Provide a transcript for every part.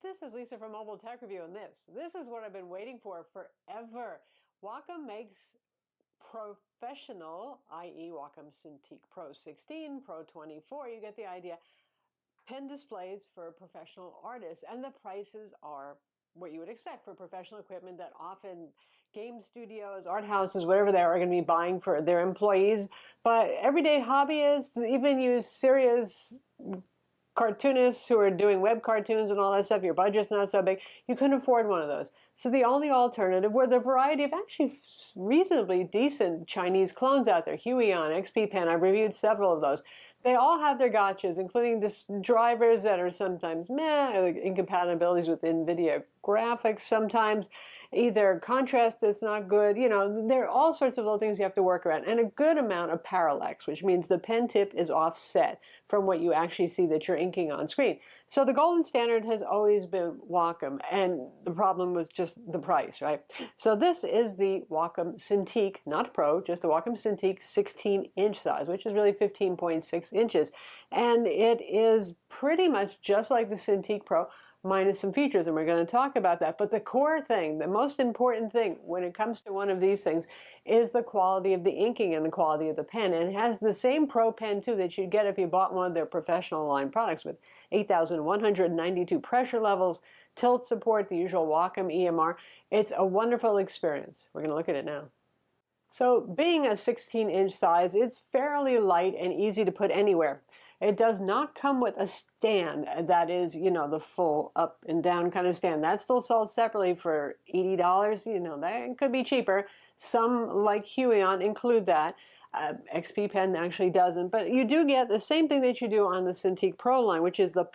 This is Lisa from Mobile Tech Review, and this is what I've been waiting for forever. Wacom makes professional, i.e. Wacom Cintiq Pro 16, Pro 24, you get the idea, pen displays for professional artists, and the prices are what you would expect for professional equipment that often game studios, art houses, whatever they are going to be buying for their employees. But everyday hobbyists, even use serious cartoonists who are doing web cartoons and all that stuff, your budget's not so big, you couldn't afford one of those. So the only alternative were the variety of actually reasonably decent Chinese clones out there. Vuong, XP Pen, I've reviewed several of those. They all have their gotchas, including drivers that are sometimes meh, incompatibilities with NVIDIA graphics sometimes, either contrast that's not good, you know, there are all sorts of little things you have to work around, and a good amount of parallax, which means the pen tip is offset from what you actually see that you're inking on screen. So the golden standard has always been Wacom, and the problem was just the price, right? So this is the Wacom Cintiq, not Pro, just the Wacom Cintiq 16-inch size, which is really 15.6 inches. And it is pretty much just like the Cintiq Pro, minus some features, and we're going to talk about that. But the core thing, the most important thing when it comes to one of these things is the quality of the inking and the quality of the pen. And it has the same Pro pen, too, that you'd get if you bought one of their professional line products with 8,192 pressure levels, tilt support, the usual Wacom EMR. It's a wonderful experience. We're going to look at it now. So being a 16-inch size, it's fairly light and easy to put anywhere. It does not come with a stand that is, you know, the full up and down kind of stand. That's still sold separately for $80. You know, that could be cheaper. Some, like Vuong, include that. XP Pen actually doesn't. But you do get the same thing that you do on the Cintiq Pro line, which is the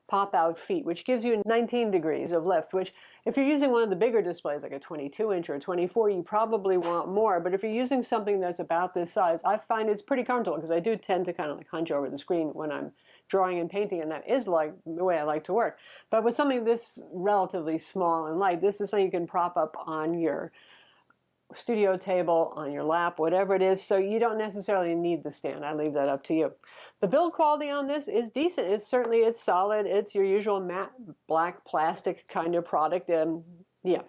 pop-out feet, which gives you 19 degrees of lift, which if you're using one of the bigger displays, like a 22-inch or a 24, you probably want more. But if you're using something that's about this size, I find it's pretty comfortable, because I do tend to kind of like hunch over the screen when I'm drawing and painting, and that is like the way I like to work. But with something this relatively small and light, this is something you can prop up on your studio table, on your lap, whatever it is, so you don't necessarily need the stand. I leave that up to you. The build quality on this is decent. It's solid. It's your usual matte black plastic kind of product. Yeah.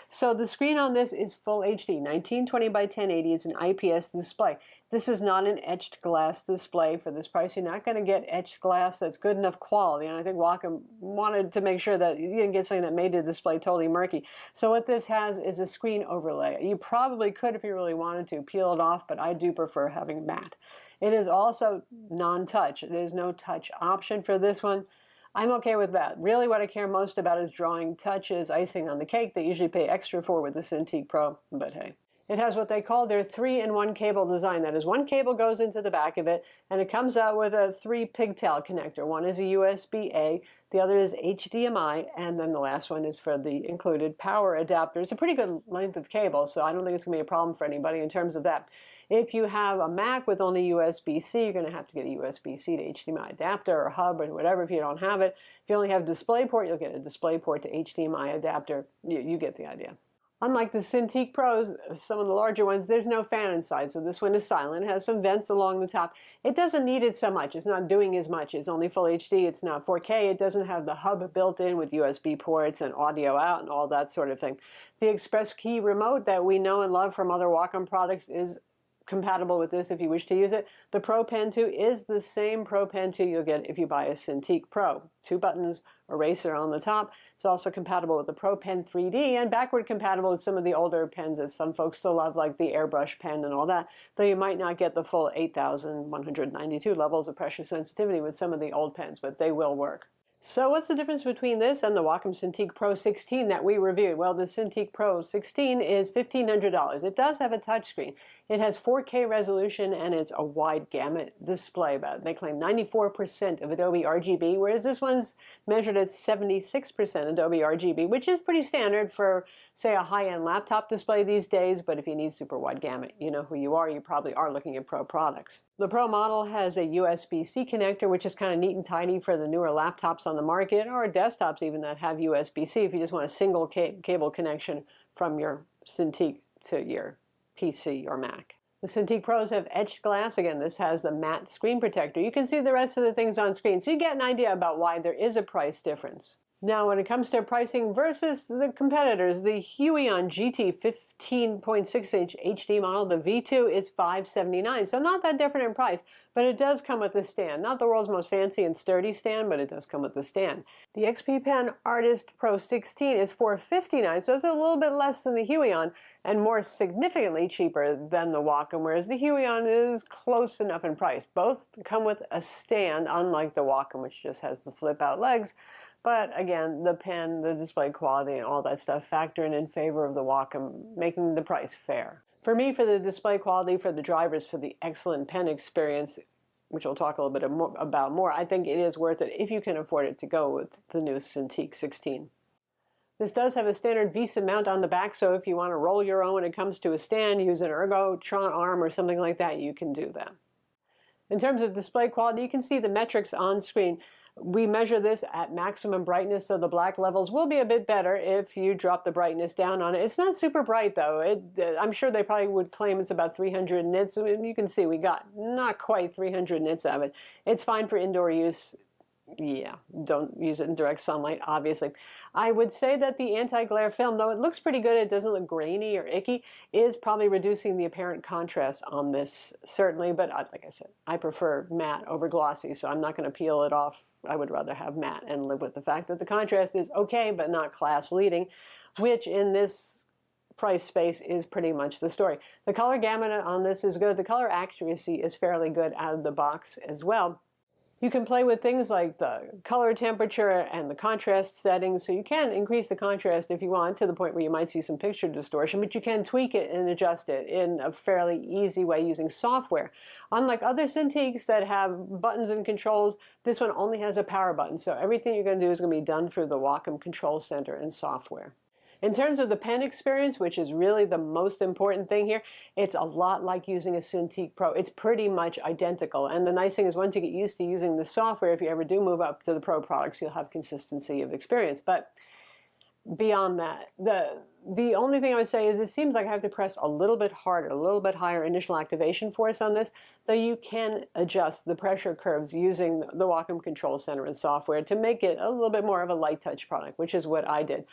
So the screen on this is full HD, 1920 by 1080. It's an IPS display. This is not an etched glass display. For this price, you're not going to get etched glass that's good enough quality. And I think Wacom wanted to make sure that you didn't get something that made the display totally murky. So what this has is a screen overlay. You probably could, if you really wanted to, peel it off, but I do prefer having matte. It is also non-touch. There's no touch option for this one. I'm okay with that. Really what I care most about is drawing touches, icing on the cake. They usually pay extra for with the Cintiq Pro, but hey. It has what they call their 3-in-1 cable design. That is, one cable goes into the back of it, and it comes out with a 3-pigtail connector. One is a USB-A, the other is HDMI, and then the last one is for the included power adapter. It's a pretty good length of cable, so I don't think it's going to be a problem for anybody in terms of that. If you have a Mac with only USB-C, you're going to have to get a USB-C to HDMI adapter or hub or whatever if you don't have it. If you only have DisplayPort, you'll get a DisplayPort to HDMI adapter. You get the idea. Unlike the Cintiq Pros, some of the larger ones, there's no fan inside, so this one is silent. It has some vents along the top. It doesn't need it so much. It's not doing as much. It's only full HD. It's not 4K. It doesn't have the hub built in with USB ports and audio out and all that sort of thing. The Express Key remote that we know and love from other Wacom products is compatible with this if you wish to use it. The Pro Pen 2 is the same Pro Pen 2 you'll get if you buy a Cintiq Pro. 2 buttons, eraser on the top. It's also compatible with the Pro Pen 3D and backward compatible with some of the older pens that some folks still love, like the airbrush pen and all that, though you might not get the full 8,192 levels of pressure sensitivity with some of the old pens, but they will work. So what's the difference between this and the Wacom Cintiq Pro 16 that we reviewed? Well, the Cintiq Pro 16 is $1,500. It does have a touchscreen. It has 4K resolution, and it's a wide gamut display. They claim 94% of Adobe RGB, whereas this one's measured at 76% Adobe RGB, which is pretty standard for, say, a high-end laptop display these days. But if you need super wide gamut, you know who you are. You probably are looking at Pro products. The Pro model has a USB-C connector, which is kind of neat and tidy for the newer laptops on the market, or desktops even that have USB-C if you just want a single cable connection from your Cintiq to your PC or Mac. The Cintiq Pros have etched glass. Again, this has the matte screen protector. You can see the rest of the things on screen, so you get an idea about why there is a price difference. Now, when it comes to pricing versus the competitors, the Vuong GT 15.6-inch HD model, the V2, is $579. So not that different in price, but it does come with a stand. Not the world's most fancy and sturdy stand, but it does come with the stand. The XP Pen Artist Pro 16 is $459, so it's a little bit less than the Vuong and more significantly cheaper than the Wacom, whereas the Vuong is close enough in price. Both come with a stand, unlike the Wacom, which just has the flip-out legs. But again, the pen, the display quality, and all that stuff factor in favor of the Wacom, making the price fair. For me, for the display quality, for the drivers, for the excellent pen experience, which we'll talk a little bit about more, I think it is worth it if you can afford it to go with the new Cintiq 16. This does have a standard VESA mount on the back, so if you want to roll your own when it comes to a stand, use an Ergotron arm or something like that, you can do that. In terms of display quality, you can see the metrics on screen. We measure this at maximum brightness, so the black levels will be a bit better if you drop the brightness down on it. It's not super bright, though. I'm sure they probably would claim it's about 300 nits. You can see we got not quite 300 nits of it. It's fine for indoor use. Yeah, don't use it in direct sunlight, obviously. I would say that the anti-glare film, though it looks pretty good, it doesn't look grainy or icky, is probably reducing the apparent contrast on this, certainly. But like I said, I prefer matte over glossy, so I'm not going to peel it off. I would rather have matte and live with the fact that the contrast is okay, but not class-leading, which in this price space is pretty much the story. The color gamut on this is good. The color accuracy is fairly good out of the box as well. You can play with things like the color temperature and the contrast settings, so you can increase the contrast if you want to the point where you might see some picture distortion, but you can tweak it and adjust it in a fairly easy way using software. Unlike other Cintiqs that have buttons and controls, this one only has a power button, so everything you're going to do is going to be done through the Wacom Control Center and software. In terms of the pen experience, which is really the most important thing here, it's a lot like using a Cintiq Pro. It's pretty much identical. And the nice thing is once you get used to using the software, if you ever do move up to the Pro products, you'll have consistency of experience. But beyond that, the only thing I would say is it seems like I have to press a little bit harder, a little bit higher initial activation force on this, though you can adjust the pressure curves using the Wacom Control Center and software to make it a little bit more of a light touch product, which is what I did.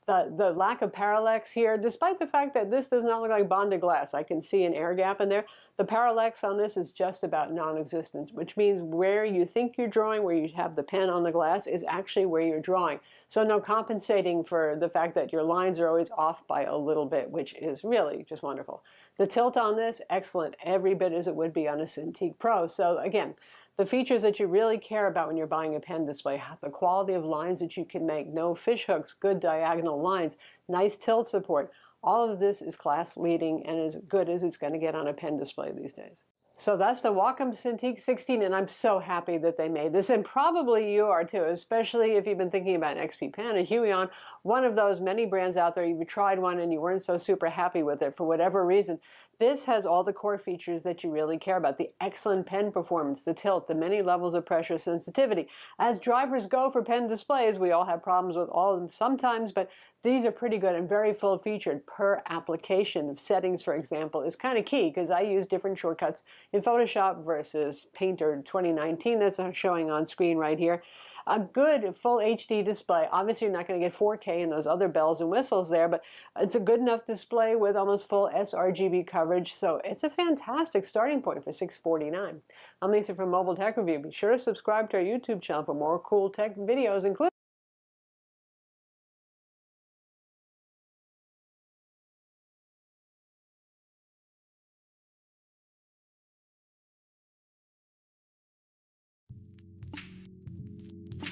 The lack of parallax here, despite the fact that this does not look like bonded glass, I can see an air gap in there. The parallax on this is just about non-existent, which means where you think you're drawing, where you have the pen on the glass, is actually where you're drawing. So no compensating for the fact that your lines are always off by a little bit, which is really just wonderful. The tilt on this, excellent, every bit as it would be on a Cintiq Pro. So again, the features that you really care about when you're buying a pen display, the quality of lines that you can make, no fish hooks, good diagonal lines, nice tilt support, all of this is class leading and as good as it's going to get on a pen display these days. So that's the Wacom Cintiq 16, and I'm so happy that they made this, and probably you are too, especially if you've been thinking about an XP Pen, a Vuong, one of those many brands out there, you've tried one and you weren't so super happy with it for whatever reason. This has all the core features that you really care about, the excellent pen performance, the tilt, the many levels of pressure sensitivity. As drivers go for pen displays, we all have problems with all of them sometimes, but these are pretty good and very full featured per application of settings, for example, is kind of key because I use different shortcuts in Photoshop versus Painter 2019 that's showing on screen right here. A good full HD display. Obviously, you're not going to get 4K and those other bells and whistles there, but it's a good enough display with almost full sRGB coverage, so it's a fantastic starting point for $649. I'm Lisa from Mobile Tech Review. Be sure to subscribe to our YouTube channel for more cool tech videos, including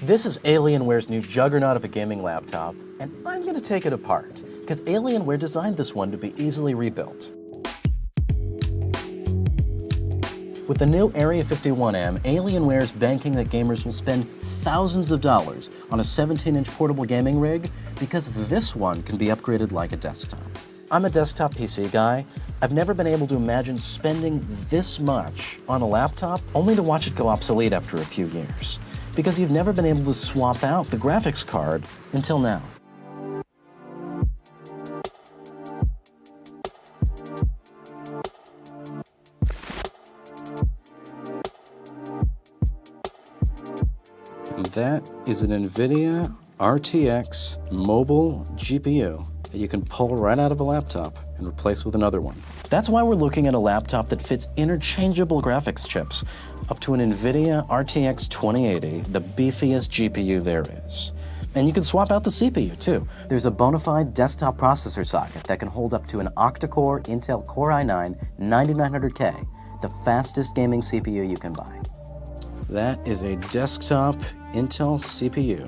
This is Alienware's new juggernaut of a gaming laptop, and I'm going to take it apart, because Alienware designed this one to be easily rebuilt. With the new Area 51M, Alienware is banking that gamers will spend thousands of dollars on a 17-inch portable gaming rig, because this one can be upgraded like a desktop. I'm a desktop PC guy. I've never been able to imagine spending this much on a laptop, only to watch it go obsolete after a few years, because you've never been able to swap out the graphics card until now. That is an NVIDIA RTX mobile GPU that you can pull right out of a laptop and replace with another one. That's why we're looking at a laptop that fits interchangeable graphics chips, up to an NVIDIA RTX 2080, the beefiest GPU there is. And you can swap out the CPU too. There's a bona fide desktop processor socket that can hold up to an octa-core Intel Core i9 9900K, the fastest gaming CPU you can buy. That is a desktop Intel CPU.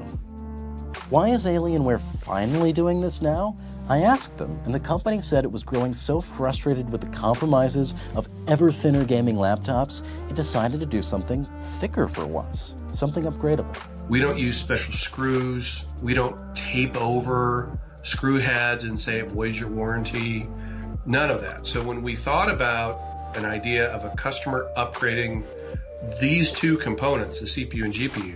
Why is Alienware finally doing this now? I asked them, and the company said it was growing so frustrated with the compromises of ever thinner gaming laptops, it decided to do something thicker for once, something upgradable. We don't use special screws. We don't tape over screw heads and say it voids your warranty. None of that. So when we thought about an idea of a customer upgrading these two components, the CPU and GPU,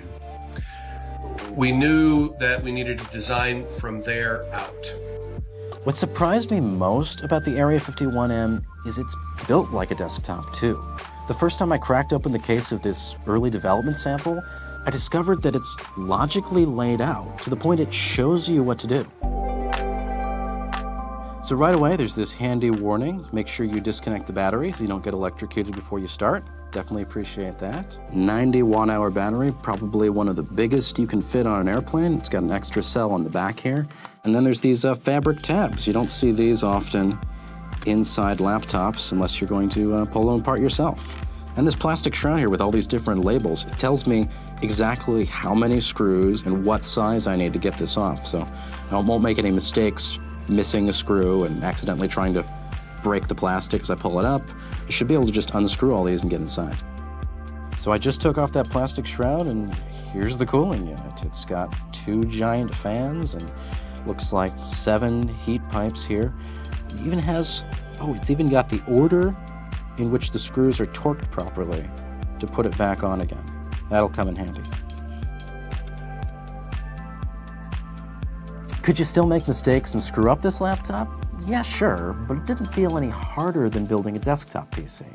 we knew that we needed to design from there out. What surprised me most about the Area 51M is it's built like a desktop too. The first time I cracked open the case of this early development sample, I discovered that it's logically laid out to the point it shows you what to do. So right away, there's this handy warning. Make sure you disconnect the battery so you don't get electrocuted before you start. Definitely appreciate that. 90 watt-hour battery, probably one of the biggest you can fit on an airplane. It's got an extra cell on the back here. And then there's these fabric tabs. You don't see these often inside laptops unless you're going to pull them apart yourself. And this plastic shroud here with all these different labels, it tells me exactly how many screws and what size I need to get this off. So I won't make any mistakes missing a screw and accidentally trying to break the plastic as I pull it up. You should be able to just unscrew all these and get inside. So I just took off that plastic shroud and here's the cooling unit. It's got 2 giant fans and looks like 7 heat pipes here. It even has, it's even got the order in which the screws are torqued properly to put it back on again. That'll come in handy. Could you still make mistakes and screw up this laptop? Yeah, sure, but it didn't feel any harder than building a desktop PC.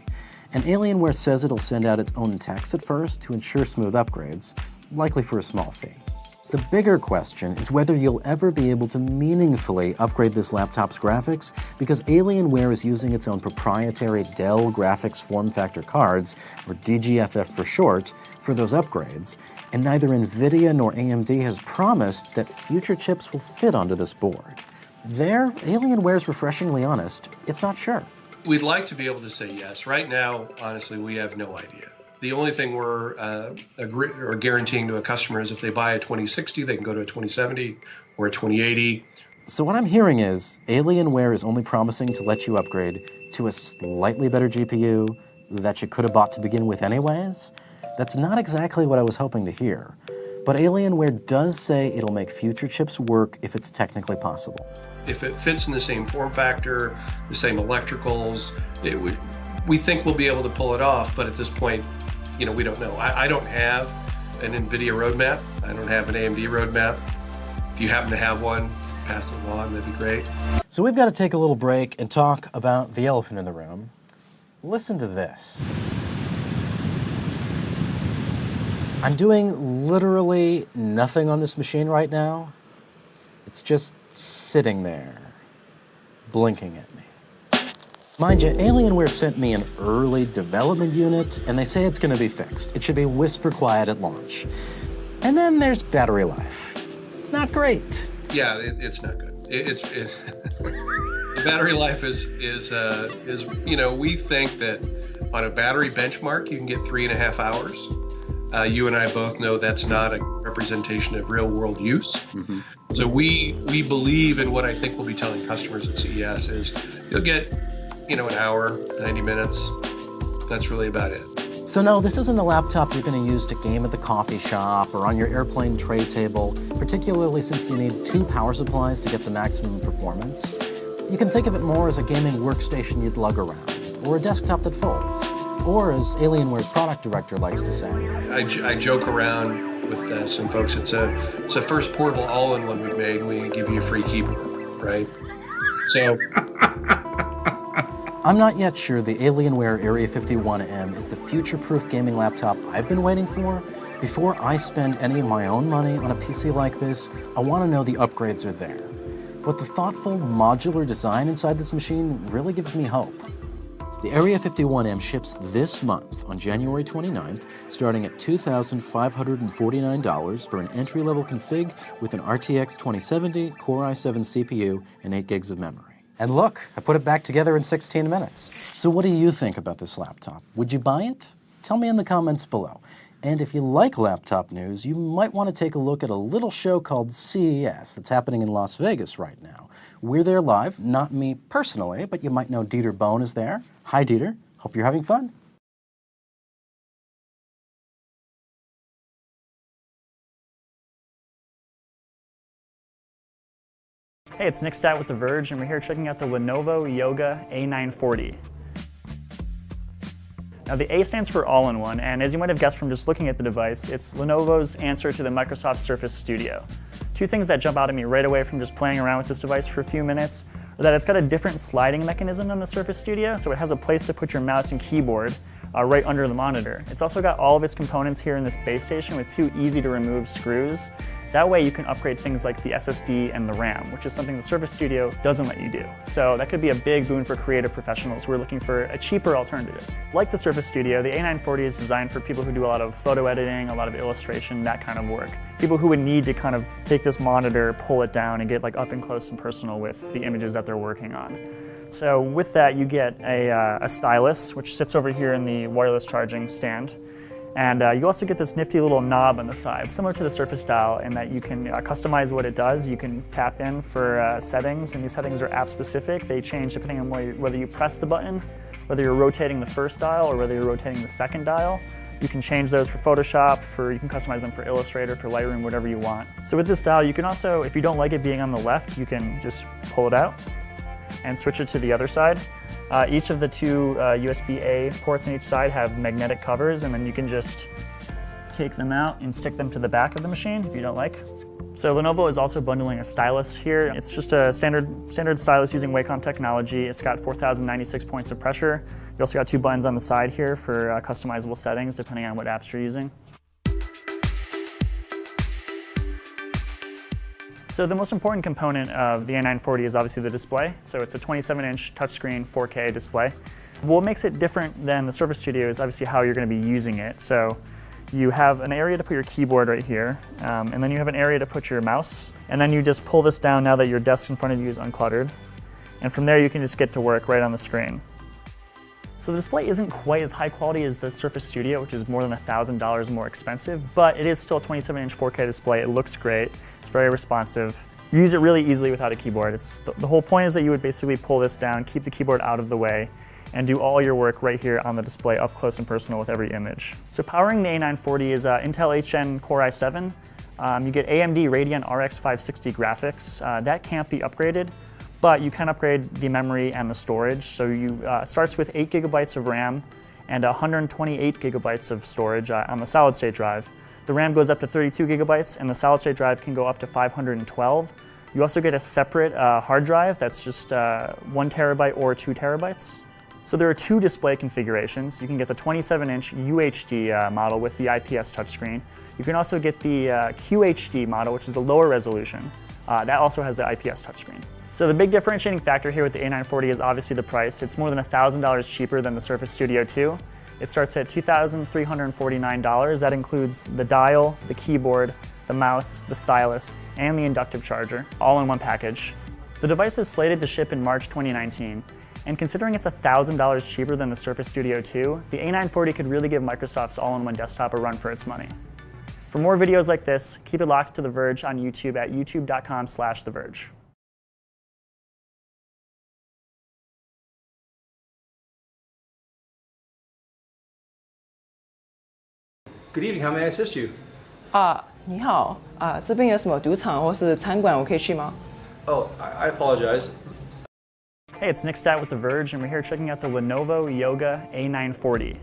And Alienware says it'll send out its own techs at first to ensure smooth upgrades, likely for a small fee. The bigger question is whether you'll ever be able to meaningfully upgrade this laptop's graphics, because Alienware is using its own proprietary Dell Graphics Form Factor cards, or DGFF for short, for those upgrades, and neither NVIDIA nor AMD has promised that future chips will fit onto this board. There, Alienware's refreshingly honest, it's not sure. We'd like to be able to say yes. Right now, honestly, we have no idea. The only thing we're guaranteeing to a customer is if they buy a 2060, they can go to a 2070 or a 2080. So what I'm hearing is Alienware is only promising to let you upgrade to a slightly better GPU that you could have bought to begin with anyways. That's not exactly what I was hoping to hear. But Alienware does say it'll make future chips work if it's technically possible. If it fits in the same form factor, the same electricals, we think we'll be able to pull it off, but at this point, we don't know. I don't have an NVIDIA roadmap. I don't have an AMD roadmap. If you happen to have one, pass it along, that'd be great. So we've got to take a little break and talk about the elephant in the room. Listen to this. I'm doing literally nothing on this machine right now. It's just sitting there, blinking at me. Mind you, Alienware sent me an early development unit, and they say it's going to be fixed. It should be whisper quiet at launch. And then there's battery life. Not great. Yeah, it's not good. The battery life is we think that on a battery benchmark, you can get 3.5 hours. You and I both know that's not a representation of real world use. Mm-hmm. So we believe in what I think we'll be telling customers at CES is you'll get, an hour, 90 minutes. That's really about it. So no, this isn't a laptop you're going to use to game at the coffee shop or on your airplane tray table, particularly since you need 2 power supplies to get the maximum performance. You can think of it more as a gaming workstation you'd lug around, or a desktop that folds. Or, as Alienware's product director likes to say, I joke around with some folks. It's a first portable all-in-one we've made. We give you a free keyboard, right? So I'm not yet sure the Alienware Area 51M is the future-proof gaming laptop I've been waiting for, Before I spend any of my own money on a PC like this, I want to know the upgrades are there. But the thoughtful, modular design inside this machine really gives me hope. The Area 51M ships this month on January 29th, starting at $2,549 for an entry-level config with an RTX 2070 Core i7 CPU and 8 gigs of memory. And look, I put it back together in 16 minutes. So what do you think about this laptop? Would you buy it? Tell me in the comments below. And if you like laptop news, you might want to take a look at a little show called CES that's happening in Las Vegas right now. We're there live, not me personally, but you might know Dieter Bohn is there. Hi Dieter, hope you're having fun. Hey, it's Nick Stat with The Verge, and we're here checking out the Lenovo Yoga A940. Now the A stands for all-in-one, and as you might have guessed from just looking at the device, it's Lenovo's answer to the Microsoft Surface Studio. Two things that jump out at me right away from just playing around with this device for a few minutes are that it's got a different sliding mechanism than the Surface Studio, so it has a place to put your mouse and keyboard right under the monitor. It's also got all of its components here in this base station with two easy to remove screws. That way you can upgrade things like the SSD and the RAM, which is something the Surface Studio doesn't let you do. So that could be a big boon for creative professionals who are looking for a cheaper alternative. Like the Surface Studio, the A940 is designed for people who do a lot of photo editing, a lot of illustration, that kind of work. People who would need to kind of take this monitor, pull it down, and get like up and close and personal with the images that they're working on. So with that, you get a stylus, which sits over here in the wireless charging stand. And you also get this nifty little knob on the side, similar to the Surface style, in that you can customize what it does. You can tap in for settings, and these settings are app specific. They change depending on whether you press the button, whether you're rotating the first dial, or whether you're rotating the second dial. You can change those for Photoshop, you can customize them for Illustrator, for Lightroom, whatever you want. So with this dial, you can also, if you don't like it being on the left, you can just pull it out and switch it to the other side. Each of the two USB-A ports on each side have magnetic covers, and then you can just take them out and stick them to the back of the machine if you don't like. So Lenovo is also bundling a stylus here. It's just a standard stylus using Wacom technology. It's got 4,096 points of pressure. You also got two buttons on the side here for customizable settings depending on what apps you're using. So the most important component of the A940 is obviously the display. So it's a 27-inch touchscreen 4K display. What makes it different than the Surface Studio is obviously how you're going to be using it. So you have an area to put your keyboard right here, and then you have an area to put your mouse. And then you just pull this down now that your desk in front of you is uncluttered. And from there you can just get to work right on the screen. So the display isn't quite as high quality as the Surface Studio, which is more than $1,000 more expensive, but it is still a 27-inch 4K display. It looks great. It's very responsive. You use it really easily without a keyboard. The whole point is that you would basically pull this down, keep the keyboard out of the way, and do all your work right here on the display up close and personal with every image. So powering the A940 is Intel HN Core i7. You get AMD Radeon RX 560 graphics. That can't be upgraded, but you can upgrade the memory and the storage. So it starts with 8 gigabytes of RAM and 128 gigabytes of storage on the solid state drive. The RAM goes up to 32 gigabytes and the solid state drive can go up to 512. You also get a separate hard drive that's just 1 terabyte or 2 terabytes. So there are two display configurations. You can get the 27-inch UHD model with the IPS touchscreen. You can also get the QHD model, which is a lower resolution. That also has the IPS touchscreen. So the big differentiating factor here with the A940 is obviously the price. It's more than $1,000 cheaper than the Surface Studio 2. It starts at $2,349. That includes the dial, the keyboard, the mouse, the stylus, and the inductive charger, all in one package. The device is slated to ship in March 2019, and considering it's $1,000 cheaper than the Surface Studio 2, the A940 could really give Microsoft's all-in-one desktop a run for its money. For more videos like this, keep it locked to The Verge on YouTube at youtube.com/TheVerge. Good evening, how may I assist you? 你好，这边有什么赌场或是餐馆我可以去吗？ Oh, I apologize. Hey, it's Nick Stat with The Verge, and we're here checking out the Lenovo Yoga A940.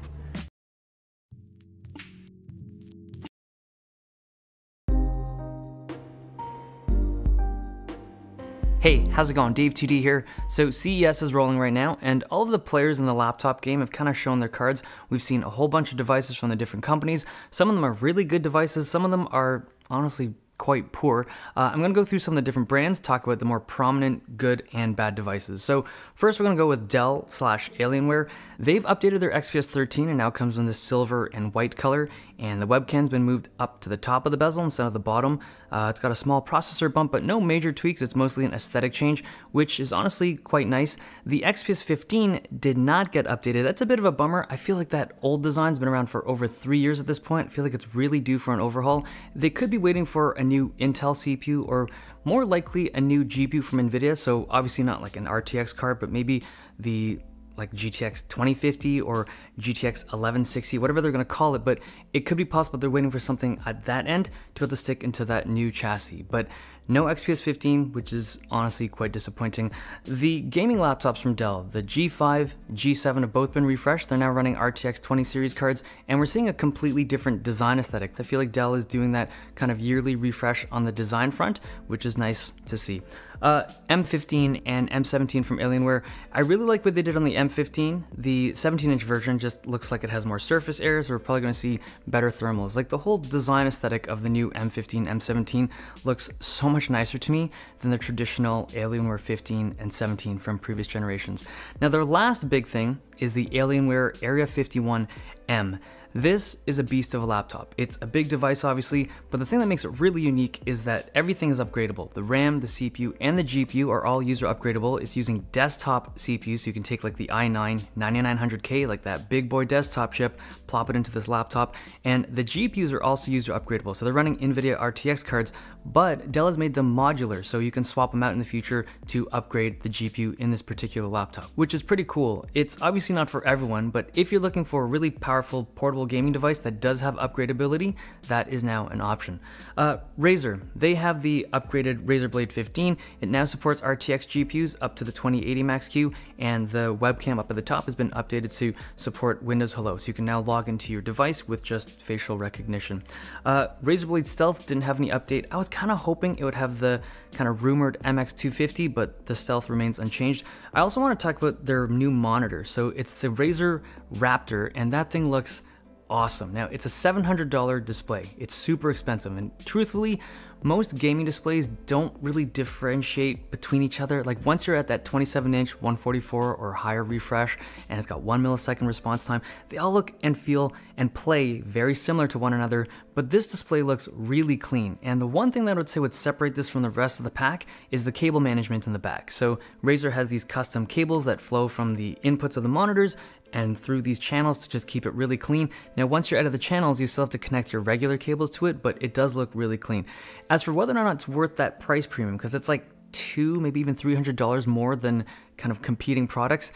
Hey, how's it going? Dave 2D here. So CES is rolling right now, and all of the players in the laptop game have kind of shown their cards. We've seen a whole bunch of devices from the different companies. Some of them are really good devices, some of them are honestly quite poor. I'm going to go through some of the different brands, talk about the more prominent good and bad devices. So first we're going to go with Dell/Alienware. They've updated their XPS 13 and now comes in this silver and white color, and the webcam's been moved up to the top of the bezel instead of the bottom. It's got a small processor bump, but no major tweaks. It's mostly an aesthetic change, which is honestly quite nice. The XPS 15 did not get updated. That's a bit of a bummer. I feel like that old design's been around for over 3 years at this point. I feel like it's really due for an overhaul. They could be waiting for a new Intel CPU, or more likely a new GPU from NVIDIA. So obviously not like an RTX card, but maybe the like GTX 2050 or GTX 1160, whatever they're going to call it, but it could be possible they're waiting for something at that end to be able to stick into that new chassis. But no XPS 15, which is honestly quite disappointing. The gaming laptops from Dell, the G5, G7 have both been refreshed. They're now running RTX 20 series cards, and we're seeing a completely different design aesthetic. I feel like Dell is doing that kind of yearly refresh on the design front, which is nice to see. M15 and M17 from Alienware. I really like what they did on the M15. The 17-inch version just looks like it has more surface area, so we're probably going to see better thermals. Like the whole design aesthetic of the new M15, M17 looks so much nicer to me than the traditional Alienware 15 and 17 from previous generations. Now their last big thing is the Alienware Area 51M. This is a beast of a laptop. It's a big device, obviously, but the thing that makes it really unique is that everything is upgradable. The RAM, the CPU, and the GPU are all user upgradable. It's using desktop CPU, so you can take like the i9-9900K, like that big boy desktop chip, plop it into this laptop, and the GPUs are also user upgradable. So they're running NVIDIA RTX cards, but Dell has made them modular, so you can swap them out in the future to upgrade the GPU in this particular laptop, which is pretty cool. It's obviously not for everyone, but if you're looking for a really powerful portable gaming device that does have upgradability, that is now an option. Razer, they have the upgraded Razer Blade 15. It now supports RTX GPUs up to the 2080 Max-Q, and the webcam up at the top has been updated to support Windows Hello, so you can now log into your device with just facial recognition. Razer Blade Stealth didn't have any update. I was kind of hoping it would have the kind of rumored MX250, but the Stealth remains unchanged. I also want to talk about their new monitor. So it's the Razer Raptor, and that thing looks awesome. Now, it's a $700 display. It's super expensive, and truthfully, most gaming displays don't really differentiate between each other. Like once you're at that 27-inch 144 or higher refresh, and it's got 1 millisecond response time, they all look and feel and play very similar to one another, but this display looks really clean. And the one thing that I would say would separate this from the rest of the pack is the cable management in the back. So Razer has these custom cables that flow from the inputs of the monitors and through these channels to just keep it really clean. Now, once you're out of the channels, you still have to connect your regular cables to it, but it does look really clean. As for whether or not it's worth that price premium, because it's like $200, maybe even $300 more than kind of competing products,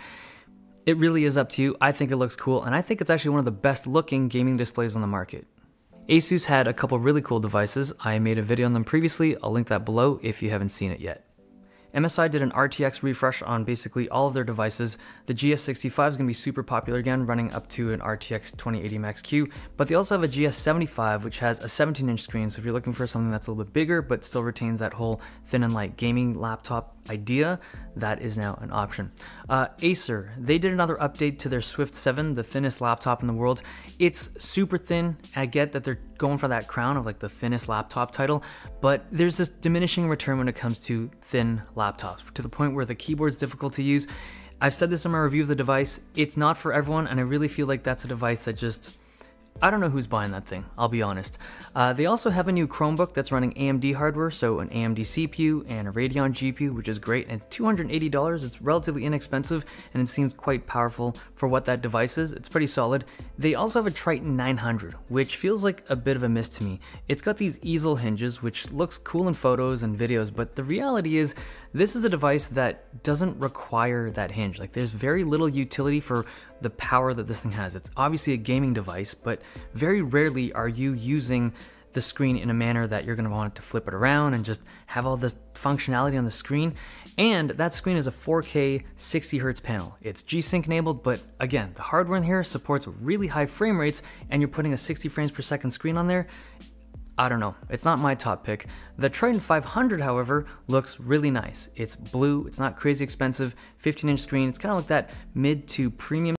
it really is up to you. I think it looks cool, and I think it's actually one of the best looking gaming displays on the market. Asus had a couple really cool devices. I made a video on them previously. I'll link that below if you haven't seen it yet. MSI did an RTX refresh on basically all of their devices. The GS65 is going to be super popular again, running up to an RTX 2080 Max-Q, but they also have a GS75, which has a 17-inch screen, so if you're looking for something that's a little bit bigger, but still retains that whole thin and light gaming laptop idea, that is now an option. Acer, they did another update to their Swift 7, the thinnest laptop in the world. It's super thin. I get that they're going for that crown of like the thinnest laptop title, but there's this diminishing return when it comes to thin laptops, to the point where the keyboard's difficult to use. I've said this in my review of the device. It's not for everyone, and I really feel like that's a device that just, I don't know who's buying that thing, I'll be honest. They also have a new Chromebook that's running AMD hardware, so an AMD CPU and a Radeon GPU, which is great, and it's $280. It's relatively inexpensive, and it seems quite powerful for what that device is. It's pretty solid. They also have a Triton 900, which feels like a bit of a miss to me. It's got these easel hinges, which looks cool in photos and videos, but the reality is, this is a device that doesn't require that hinge. Like there's very little utility for the power that this thing has. It's obviously a gaming device, but very rarely are you using the screen in a manner that you're gonna want it to flip it around and just have all this functionality on the screen. And that screen is a 4K 60 Hz panel. It's G-Sync enabled, but again, the hardware in here supports really high frame rates, and you're putting a 60 frames per second screen on there. I don't know, it's not my top pick. The Triton 500, however, looks really nice. It's blue, it's not crazy expensive, 15-inch screen, it's kind of like that mid to premium.